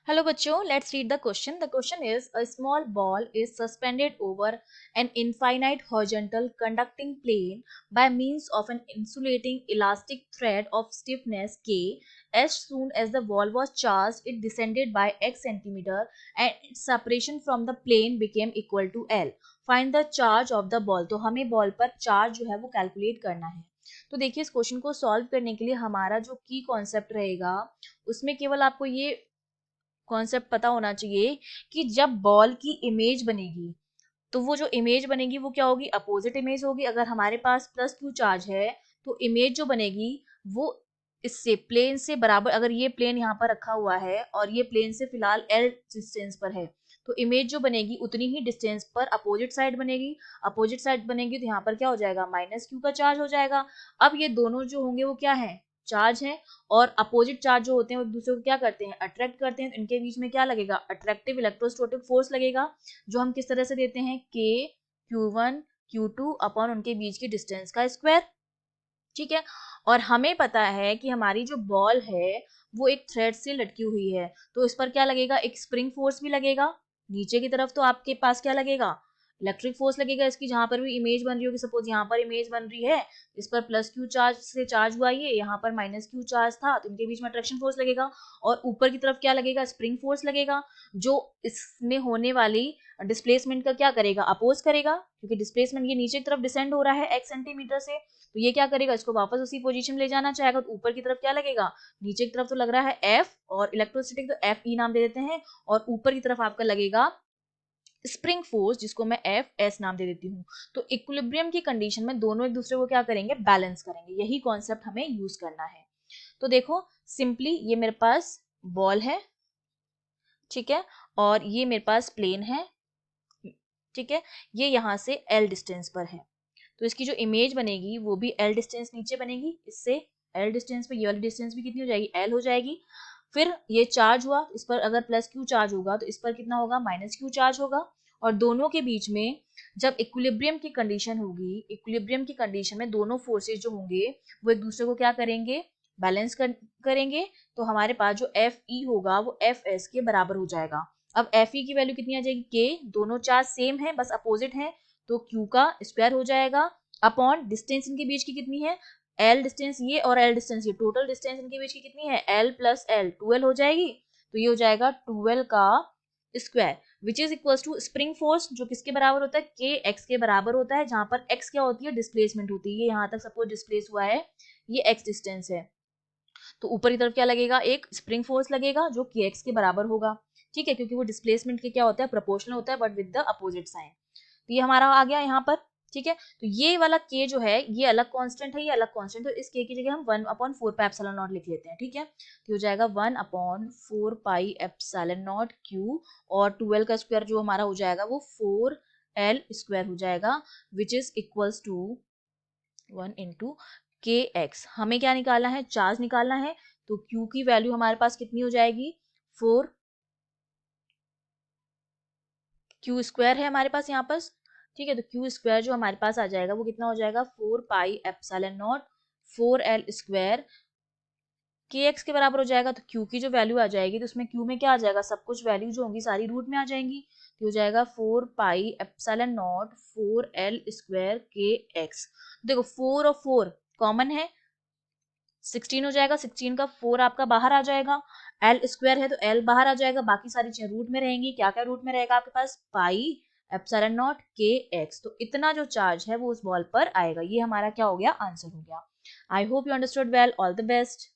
Hello बच्चों, let's read the question. The question is, a small ball is suspended over an infinite horizontal conducting plane by means of an insulating elastic thread of stiffness K. As soon as the ball was charged, it descended by x centimeter and its separation from the plane became equal to L. Find the charge of the ball. तो हमें ball पर charge जो है वो calculate करना है. तो देखिए इस क्वेश्चन को सॉल्व करने के लिए हमारा जो की कॉन्सेप्ट रहेगा उसमें केवल आपको ये कॉन्सेप्ट पता होना चाहिए कि जब बॉल की इमेज बनेगी तो वो जो इमेज बनेगी वो क्या होगी, अपोजिट इमेज होगी. अगर हमारे पास प्लस क्यू चार्ज है तो इमेज जो बनेगी वो इससे प्लेन से बराबर, अगर ये प्लेन यहाँ पर रखा हुआ है और ये प्लेन से फिलहाल एल डिस्टेंस पर है तो इमेज जो बनेगी उतनी ही डिस्टेंस पर अपोजिट साइड बनेगी. अपोजिट साइड बनेगी तो यहाँ पर क्या हो जाएगा, माइनस क्यू का चार्ज हो जाएगा. अब ये दोनों जो होंगे वो क्या है, चार्ज है. और अपोजिट चार्ज जो होते हैं वो एक दूसरे को क्या करते हैं, अट्रैक्ट करते हैं. तो इनके बीच में क्या लगेगा, अट्रैक्टिव इलेक्ट्रोस्टैटिक फोर्स लगेगा, जो हम किस तरह से देते हैं, के Q1 Q2 अपॉन उनके बीच की डिस्टेंस का स्क्वायर. ठीक है. और हमें पता है कि हमारी जो बॉल है वो एक थ्रेड से लटकी हुई है, तो इस पर क्या लगेगा, एक स्प्रिंग फोर्स भी लगेगा. नीचे की तरफ तो आपके पास क्या लगेगा, इलेक्ट्रिक फोर्स लगेगा इसकी, जहां पर भी इमेज बन रही होगी. सपोज यहाँ पर इमेज बन रही है, इस पर प्लस क्यू चार्ज से चार्ज हुआ, ये यहाँ पर माइनस क्यू चार्ज था, तो इनके बीच में अट्रैक्शन फोर्स लगेगा. और ऊपर की तरफ क्या लगेगा, स्प्रिंग फोर्स लगेगा, जो इसमें होने वाली डिस्प्लेसमेंट का क्या करेगा, अपोज करेगा. क्योंकि डिस्प्लेसमेंट ये नीचे की तरफ डिसेंड हो रहा है x सेंटीमीटर से, तो ये क्या करेगा, इसको वापस उसी पोजीशन में ले जाना चाहेगा. तो ऊपर की तरफ क्या लगेगा, नीचे की तरफ तो लग रहा है F और इलेक्ट्रोस्टैटिक तो FE नाम दे देते हैं, और ऊपर की तरफ आपका लगेगा स्प्रिंग फोर्स, जिसको मैं FS नाम दे देती हूँ. तो इक्विलिब्रियम की कंडीशन में दोनों एक दूसरे को क्या करेंगे, बैलेंस करेंगे. यही कॉन्सेप्ट हमें यूज करना है. तो देखो सिंपली ये मेरे पास बॉल है, ठीक है, और ये मेरे पास प्लेन है, ठीक है. ये यहाँ से L डिस्टेंस पर है, तो इसकी जो इमेज बनेगी वो भी L डिस्टेंस नीचे बनेगी. इससे L डिस्टेंस पे ये वाली डिस्टेंस भी कितनी हो जाएगी, L हो जाएगी. फिर ये चार्ज हुआ, इस पर अगर प्लस क्यू चार्ज होगा तो इस पर कितना होगा, माइनस क्यू चार्ज होगा. और दोनों के बीच में जब इक्विलिब्रियम की कंडीशन होगी, इक्विलिब्रियम की कंडीशन में दोनों फोर्सेस जो होंगे वो एक दूसरे को क्या करेंगे, बैलेंस करेंगे. तो हमारे पास जो FE होगा वो FS के बराबर हो जाएगा. अब FE की वैल्यू कितनी आ जाएगी, K. दोनों चार्ज सेम है, बस अपोजिट है, तो Q का स्क्वायर हो जाएगा अपॉन डिस्टेंस इनके बीच की कितनी है, L डिस्टेंस ये और L डिस्टेंस ये, टोटल डिस्टेंस इनके बीच की कितनी है, L प्लस L 12 हो जाएगी. तो ये हो जाएगा 12 का square, which is equal to spring force, जो किसके बराबर होता है, के एक्स के बराबर होता है, जहां पर एक्स क्या होती है, डिस्प्लेसमेंट होती है. ये यहाँ तक सपोज डिस्प्लेस हुआ है, ये एक्स डिस्टेंस है, तो ऊपर की तरफ क्या लगेगा, एक स्प्रिंग फोर्स लगेगा जो के एक्स के बराबर होगा. ठीक है, क्योंकि वो डिस्प्लेसमेंट के क्या होता है, प्रोपोर्शनल होता है, but with the opposite sign. तो ये हमारा आ गया यहाँ पर. ठीक है, तो ये वाला के जो है ये अलग कांस्टेंट है, ये अलग कांस्टेंट, तो इस के की जगह हम 1/4 पाई एप्सिलॉन नॉट लिख लेते हैं. ठीक है, तो हो जाएगा 1/4 पाई एप्सिलॉन नॉट क्यू, और 12 का स्क्वायर जो हमारा हो जाएगा वो 4L स्क्वायर हो जाएगा, which is equals to 1 into k x. हमें क्या निकालना है, चार्ज निकालना है. तो क्यू की वैल्यू हमारे पास कितनी हो जाएगी, 4 क्यू स्क्वायर है हमारे पास यहाँ पर. ठीक है, तो क्यू स्क्वायर जो हमारे पास आ जाएगा वो कितना हो जाएगा, 4 pi epsilon not 4L square के एक्स के बराबर हो जाएगा. तो क्यू की जो वैल्यू आ जाएगी तो उसमें क्यू में क्या आ जाएगा, सब कुछ वैल्यू जो होंगी सारी रूट में आ जाएंगी. तो हो जाएगा 4 pi epsilon not 4L square के एक्स. देखो 4 और 4 कॉमन है, 16 हो जाएगा, 16 का 4 आपका बाहर आ जाएगा, L स्क्वायर है तो L बाहर आ जाएगा, बाकी सारी चीजें रूट में रहेंगी. क्या क्या रूट में रहेगा आपके पास, पाई एप्सिलॉन नॉट के एक्स. तो इतना जो चार्ज है वो उस बॉल पर आएगा. ये हमारा क्या हो गया, आंसर हो गया. I hope you understood well. All the best.